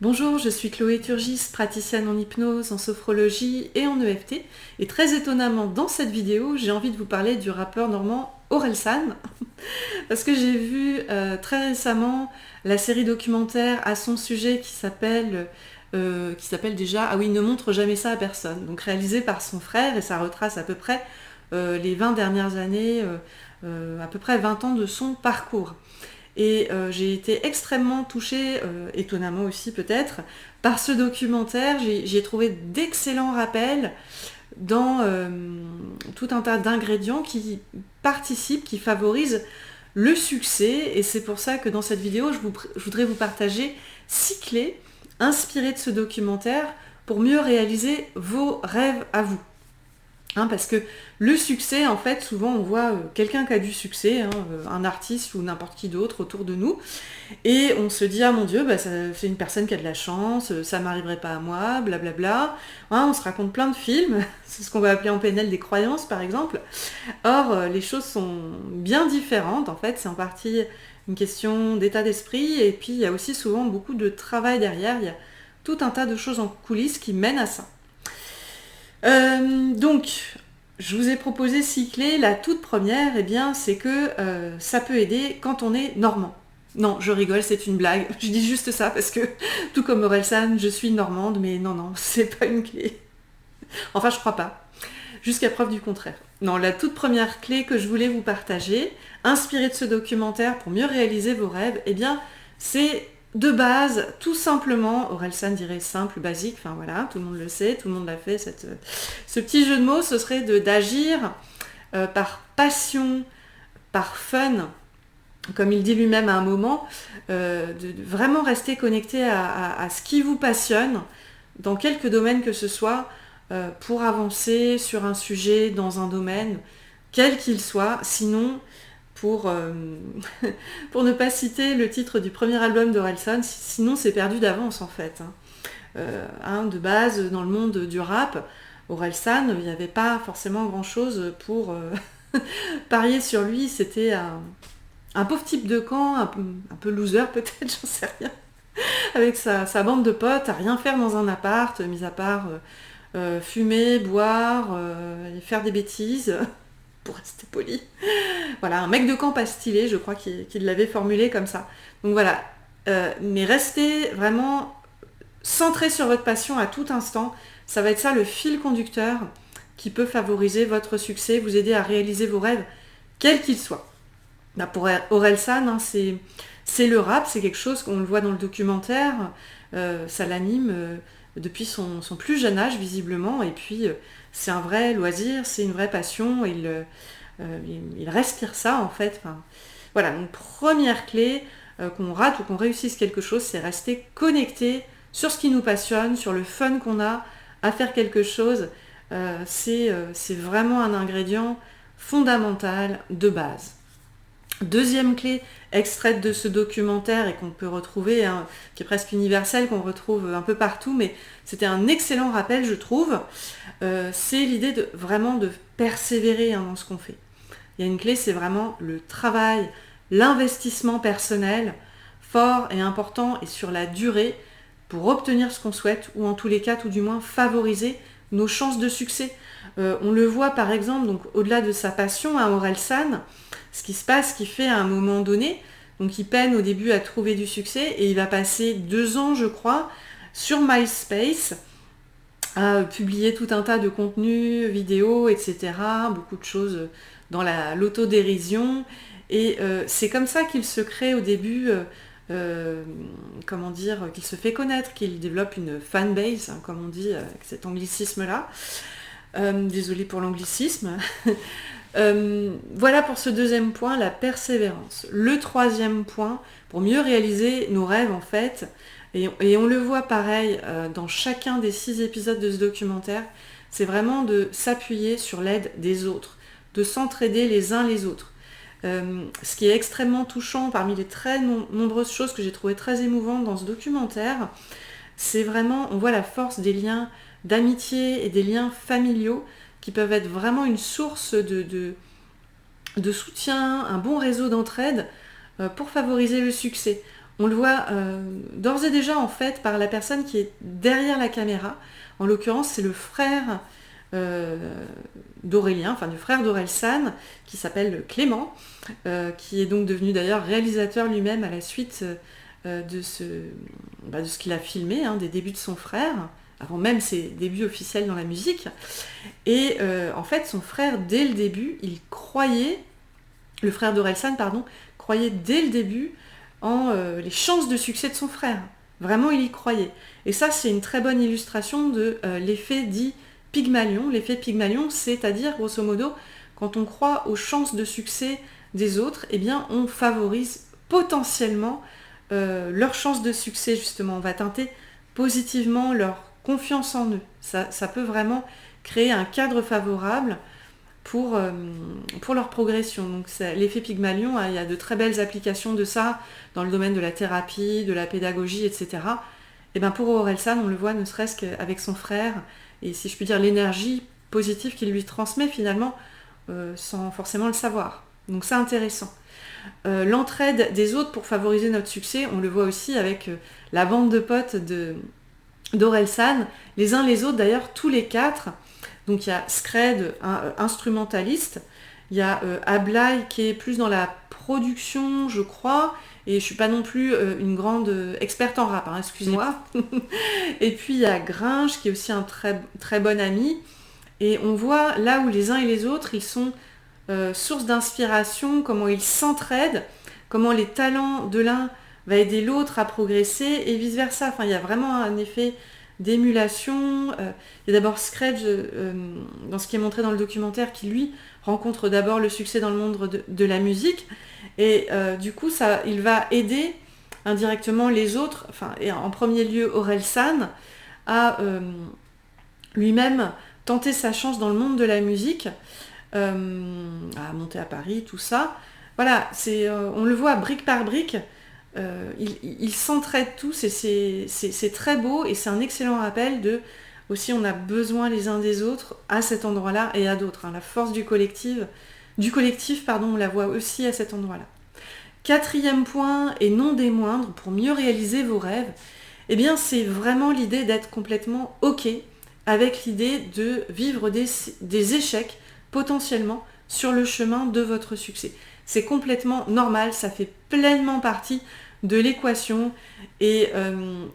Bonjour, je suis Chloé Turgis, praticienne en hypnose, en sophrologie et en EFT. Et très étonnamment, dans cette vidéo, j'ai envie de vous parler du rappeur normand Orelsan. Parce que j'ai vu très récemment la série documentaire à son sujet qui s'appelle déjà Ah oui, ne montre jamais ça à personne. Donc réalisée par son frère, et ça retrace à peu près les 20 dernières années, à peu près 20 ans de son parcours. Et j'ai été extrêmement touchée, étonnamment aussi peut-être, par ce documentaire. J'ai trouvé d'excellents rappels dans tout un tas d'ingrédients qui participent, qui favorisent le succès. Et c'est pour ça que dans cette vidéo, je voudrais vous partager 6 clés inspirées de ce documentaire pour mieux réaliser vos rêves à vous. Parce que le succès, en fait, souvent on voit quelqu'un qui a du succès, un artiste ou n'importe qui d'autre autour de nous, et on se dit, ah mon Dieu, c'est une personne qui a de la chance, ça m'arriverait pas à moi, blablabla. On se raconte plein de films, c'est ce qu'on va appeler en PNL des croyances par exemple. Or, les choses sont bien différentes, en fait, c'est en partie une question d'état d'esprit, et puis il y a aussi souvent beaucoup de travail derrière, il y a tout un tas de choses en coulisses qui mènent à ça. Donc, je vous ai proposé 6 clés. La toute première, c'est que ça peut aider quand on est normand. Non, je rigole, c'est une blague. Je dis juste ça parce que, tout comme Orelsan, je suis normande, mais non, c'est pas une clé. Enfin, je crois pas. Jusqu'à preuve du contraire. Non, la toute première clé que je voulais vous partager, inspirée de ce documentaire pour mieux réaliser vos rêves, c'est de base, tout simplement, Orelsan dirait simple, basique, enfin voilà, tout le monde le sait, tout le monde l'a fait, ce petit jeu de mots, ce serait d'agir par passion, par fun, comme il dit lui-même à un moment, de vraiment rester connecté à ce qui vous passionne, dans quelque domaine que ce soit, pour avancer sur un sujet, dans un domaine, quel qu'il soit, sinon... Pour, pour ne pas citer le titre du premier album d'Orelsan, sinon c'est perdu d'avance en fait. De base, dans le monde du rap, Orelsan, il n'y avait pas forcément grand chose pour parier sur lui. C'était un pauvre type de camp, un peu loser peut-être, j'en sais rien, avec sa bande de potes, à rien faire dans un appart, mis à part fumer, boire et faire des bêtises, pour rester poli. Voilà, un mec de camp pas stylé, je crois qu'il l'avait formulé comme ça. Donc voilà, mais restez vraiment centré sur votre passion à tout instant. Ça va être ça le fil conducteur qui peut favoriser votre succès, vous aider à réaliser vos rêves, quels qu'ils soient. Là, pour Orelsan, c'est le rap, c'est quelque chose qu'on le voit dans le documentaire, ça l'anime depuis son plus jeune âge visiblement, et puis c'est un vrai loisir, c'est une vraie passion, il respire ça en fait. Enfin, voilà, donc première clé, qu'on rate ou qu'on réussisse quelque chose, c'est rester connecté sur ce qui nous passionne, sur le fun qu'on a à faire quelque chose. C'est vraiment un ingrédient fondamental de base. Deuxième clé extraite de ce documentaire et qu'on peut retrouver, qui est presque universelle, qu'on retrouve un peu partout, mais c'était un excellent rappel je trouve, c'est l'idée de vraiment de persévérer dans ce qu'on fait. Il y a une clé, c'est vraiment le travail, l'investissement personnel, fort et important et sur la durée pour obtenir ce qu'on souhaite ou en tous les cas tout du moins favoriser nos chances de succès. On le voit par exemple, donc au-delà de sa passion à Orelsan, ce qui se passe, qu'il fait à un moment donné, donc il peine au début à trouver du succès et il va passer 2 ans je crois sur MySpace à publier tout un tas de contenus, vidéos, etc. Beaucoup de choses dans l'autodérision. Et c'est comme ça qu'il se crée au début, qu'il se fait connaître, qu'il développe une fanbase, comme on dit avec cet anglicisme-là. Désolée pour l'anglicisme. Voilà pour ce deuxième point, la persévérance. Le troisième point, pour mieux réaliser nos rêves en fait, et on le voit pareil dans chacun des 6 épisodes de ce documentaire, c'est vraiment de s'appuyer sur l'aide des autres, de s'entraider les uns les autres. Ce qui est extrêmement touchant parmi les très nombreuses choses que j'ai trouvées très émouvantes dans ce documentaire, c'est vraiment, on voit la force des liens d'amitié et des liens familiaux qui peuvent être vraiment une source de soutien, un bon réseau d'entraide pour favoriser le succès. On le voit d'ores et déjà en fait par la personne qui est derrière la caméra. En l'occurrence, c'est le frère d'Aurélien, enfin du frère d'Orelsan, qui s'appelle Clément, qui est donc devenu d'ailleurs réalisateur lui-même à la suite de ce qu'il a filmé, des débuts de son frère, avant même ses débuts officiels dans la musique. Et en fait, son frère, dès le début, le frère d'Orelsan, croyait dès le début en les chances de succès de son frère. Vraiment, il y croyait. Et ça, c'est une très bonne illustration de l'effet dit Pygmalion. L'effet Pygmalion, c'est-à-dire, grosso modo, quand on croit aux chances de succès des autres, eh bien, on favorise potentiellement leurs chances de succès, justement. On va teinter positivement leur confiance en eux. Ça peut vraiment créer un cadre favorable pour leur progression. Donc l'effet Pygmalion, il y a de très belles applications de ça dans le domaine de la thérapie, de la pédagogie, etc. Et bien pour Orelsan, on le voit ne serait-ce qu'avec son frère, et si je puis dire l'énergie positive qu'il lui transmet finalement, sans forcément le savoir. Donc c'est intéressant. L'entraide des autres pour favoriser notre succès, on le voit aussi avec la bande de potes d'Orelsan, les uns les autres d'ailleurs, tous les quatre. Donc il y a Scred, instrumentaliste, il y a Ablai qui est plus dans la production, je crois, et je ne suis pas non plus une grande experte en rap, excusez-moi. Et puis il y a Gringe qui est aussi un très, très bon ami, et on voit là où les uns et les autres, ils sont source d'inspiration, comment ils s'entraident, comment les talents de l'un va aider l'autre à progresser, et vice-versa. Enfin, il y a vraiment un effet d'émulation. Il y a d'abord Scred, dans ce qui est montré dans le documentaire, qui lui rencontre d'abord le succès dans le monde de la musique, et du coup il va aider indirectement les autres, et en premier lieu Orelsan, à lui-même tenter sa chance dans le monde de la musique, à monter à Paris, tout ça. Voilà, on le voit brique par brique. Ils s'entraident tous, et c'est très beau, et c'est un excellent rappel de aussi on a besoin les uns des autres à cet endroit-là et à d'autres. La force du collectif, on la voit aussi à cet endroit-là. 4e point, et non des moindres, pour mieux réaliser vos rêves, eh bien c'est vraiment l'idée d'être complètement OK avec l'idée de vivre des échecs potentiellement sur le chemin de votre succès. C'est complètement normal, ça fait pleinement partie de l'équation, et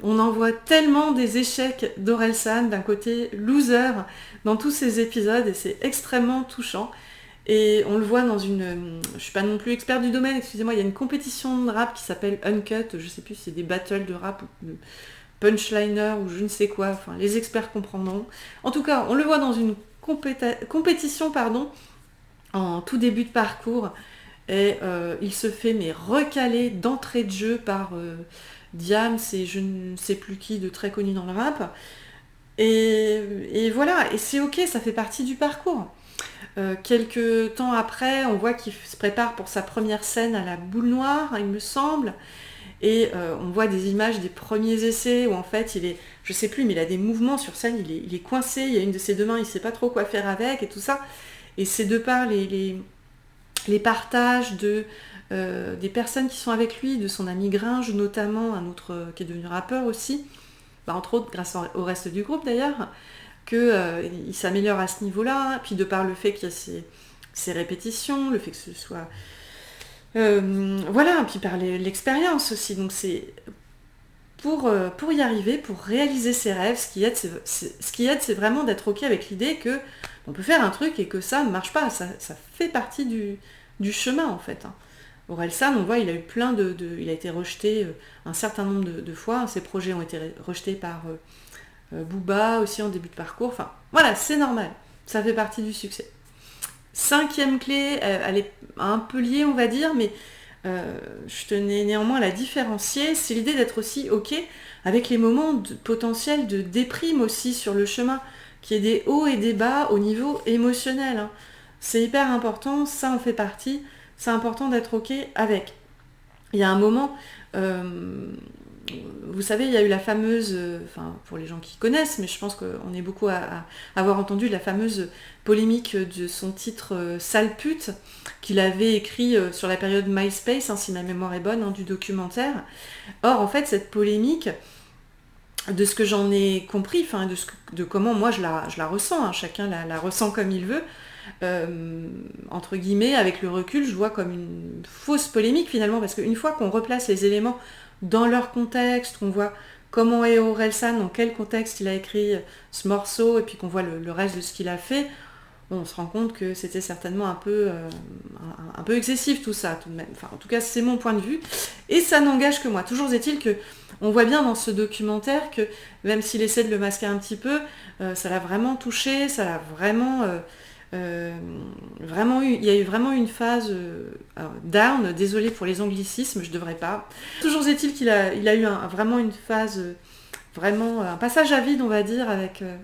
on en voit tellement des échecs d'Orelsan, d'un côté loser dans tous ces épisodes, et c'est extrêmement touchant. Et on le voit dans je suis pas non plus experte du domaine, excusez-moi, il y a une compétition de rap qui s'appelle Uncut, je sais plus si c'est des battles de rap ou de punchliner ou je ne sais quoi, les experts comprendront. En tout cas, on le voit dans une compétition en tout début de parcours, et il se fait recaler d'entrée de jeu par Diams et je ne sais plus qui de très connu dans le rap. Et voilà, et c'est ok, ça fait partie du parcours. Quelques temps après, on voit qu'il se prépare pour sa première scène à la Boule Noire, il me semble, et on voit des images des premiers essais où en fait je sais plus, mais il a des mouvements sur scène, il est coincé, il y a une de ses deux mains, il sait pas trop quoi faire avec et tout ça, et c'est de par les partages des personnes qui sont avec lui, de son ami Gringe notamment, un autre qui est devenu rappeur aussi, entre autres grâce au reste du groupe d'ailleurs, qu'il s'améliore à ce niveau-là, puis de par le fait qu'il y a ces répétitions, le fait que ce soit... voilà, puis par l'expérience aussi, donc c'est... Pour y arriver, pour réaliser ses rêves, ce qui aide, c'est vraiment d'être ok avec l'idée que on peut faire un truc et que ça ne marche pas, ça fait partie du chemin en fait. Orelsan, on voit, il a eu il a été rejeté un certain nombre de fois, ses projets ont été rejetés par Booba aussi en début de parcours, voilà, c'est normal, ça fait partie du succès. 5e clé, elle est un peu liée on va dire, mais je tenais néanmoins à la différencier, c'est l'idée d'être aussi ok avec les moments potentiels de déprime aussi sur le chemin, qu'il y ait des hauts et des bas au niveau émotionnel. C'est hyper important, ça en fait partie, c'est important d'être ok avec. Il y a un moment, vous savez, il y a eu la fameuse, enfin pour les gens qui connaissent, mais je pense qu'on est beaucoup à avoir entendu la fameuse polémique de son titre Sale pute, qu'il avait écrit sur la période MySpace, hein, si ma mémoire est bonne, hein, du documentaire. Or, en fait, cette polémique, de ce que j'en ai compris, enfin de comment moi je la ressens, hein, chacun la ressent comme il veut, entre guillemets, avec le recul, je vois comme une fausse polémique finalement, parce qu'une fois qu'on replace les éléments dans leur contexte, qu'on voit comment est Orelsan, dans quel contexte il a écrit ce morceau, et puis qu'on voit le reste de ce qu'il a fait, on se rend compte que c'était certainement un peu excessif tout ça, tout de même. Enfin, en tout cas, c'est mon point de vue. Et ça n'engage que moi. Toujours est-il que on voit bien dans ce documentaire que, même s'il essaie de le masquer un petit peu, ça l'a vraiment touché, ça l'a vraiment... vraiment eu, il y a eu vraiment une phase down, désolée pour les anglicismes, je devrais pas. Toujours est-il qu'il a eu vraiment une phase, vraiment un passage à vide, on va dire,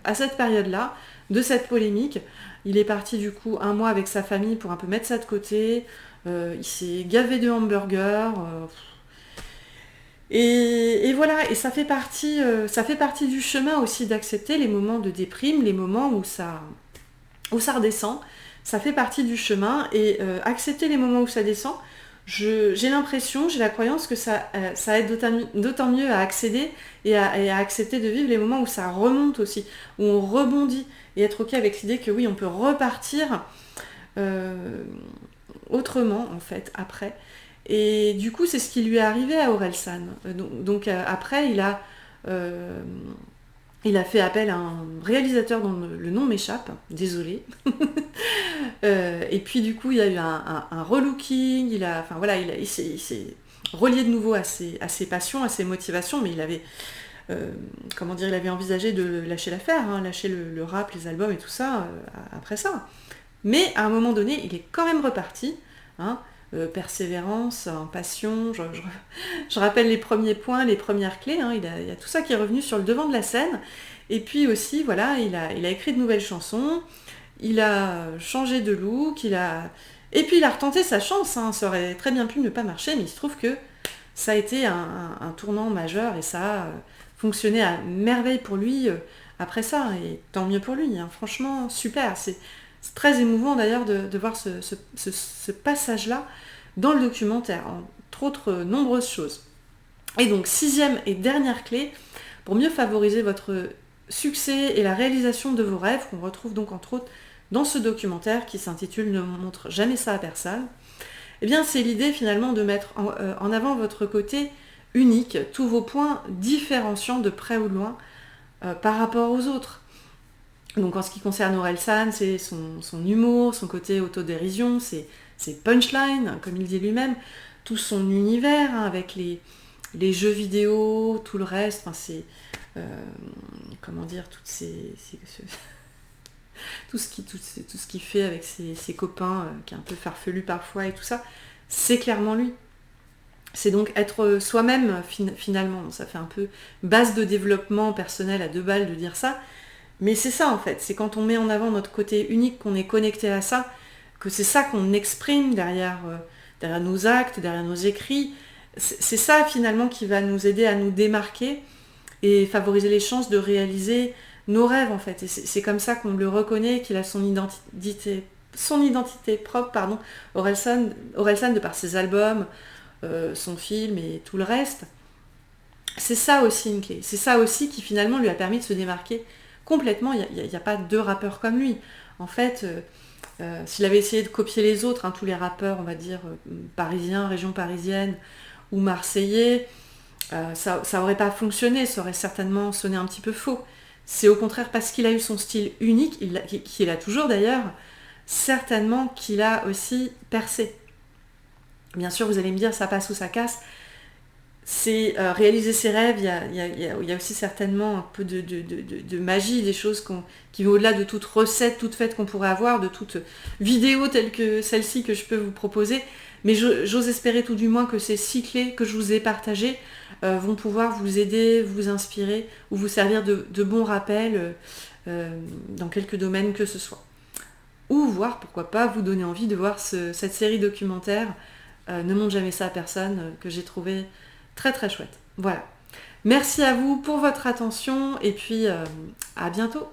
à cette période-là, de cette polémique. Il est parti du coup un mois avec sa famille pour un peu mettre ça de côté. Il s'est gavé de hamburgers. Et voilà, et ça fait partie du chemin aussi d'accepter les moments de déprime, les moments où ça redescend. Ça fait partie du chemin et accepter les moments où ça descend, j'ai l'impression, j'ai la croyance que ça aide d'autant mieux à accéder et à accepter de vivre les moments où ça remonte aussi, où on rebondit et être ok avec l'idée que oui, on peut repartir autrement en fait après. Et du coup, c'est ce qui lui est arrivé à Orelsan. Donc après, il a fait appel à un réalisateur dont le nom m'échappe, désolé. Et puis du coup, il y a eu un relooking, il s'est relié de nouveau à ses passions, à ses motivations, mais il avait, il avait envisagé de lâcher l'affaire, hein, lâcher le rap, les albums et tout ça, après ça. Mais à un moment donné, il est quand même reparti, hein, persévérance, passion, je rappelle les premiers points, les premières clés, hein, il y a tout ça qui est revenu sur le devant de la scène, et puis aussi, voilà, il a écrit de nouvelles chansons, il a changé de look, et puis il a retenté sa chance, hein, ça aurait très bien pu ne pas marcher, mais il se trouve que ça a été un tournant majeur, et ça a fonctionné à merveille pour lui après ça, et tant mieux pour lui, hein, franchement, super, c'est très émouvant d'ailleurs de voir ce passage-là dans le documentaire, entre autres nombreuses choses. Et donc, 6e et dernière clé, pour mieux favoriser votre succès et la réalisation de vos rêves, qu'on retrouve donc entre autres dans ce documentaire qui s'intitule « Ne montre jamais ça à personne », eh bien c'est l'idée finalement de mettre en avant votre côté unique, tous vos points différenciants de près ou de loin par rapport aux autres. Donc en ce qui concerne Orelsan, c'est son humour, son côté autodérision, ses punchlines, comme il dit lui-même, tout son univers, hein, avec les jeux vidéo, tout le reste, enfin c'est... tout ce qu'il fait avec ses copains, qui est un peu farfelu parfois et tout ça, c'est clairement lui. C'est donc être soi-même finalement, ça fait un peu base de développement personnel à 2 balles de dire ça, mais c'est ça en fait, c'est quand on met en avant notre côté unique, qu'on est connecté à ça, que c'est ça qu'on exprime derrière nos actes, derrière nos écrits, c'est ça finalement qui va nous aider à nous démarquer et favoriser les chances de réaliser nos rêves en fait. Et c'est comme ça qu'on le reconnaît, qu'il a son identité propre, Orelsan de par ses albums, son film et tout le reste. C'est ça aussi une clé. C'est ça aussi qui finalement lui a permis de se démarquer complètement. Il n'y a pas 2 rappeurs comme lui. En fait, s'il avait essayé de copier les autres, hein, tous les rappeurs, on va dire, parisiens, région parisienne ou marseillais, ça aurait pas fonctionné, ça aurait certainement sonné un petit peu faux. C'est au contraire parce qu'il a eu son style unique, qu'il a toujours d'ailleurs, certainement qu'il a aussi percé. Bien sûr, vous allez me dire, ça passe ou ça casse. C'est réaliser ses rêves, il y a aussi certainement un peu de magie, des choses qui vont au-delà de toute recette toute faite qu'on pourrait avoir, de toute vidéo telle que celle-ci que je peux vous proposer. Mais j'ose espérer tout du moins que ces 6 clés que je vous ai partagées vont pouvoir vous aider, vous inspirer ou vous servir de bons rappels dans quelques domaines que ce soit. Ou voir, pourquoi pas, vous donner envie de voir cette série documentaire Ne montre jamais ça à personne, que j'ai trouvé très très chouette. Voilà. Merci à vous pour votre attention et puis à bientôt.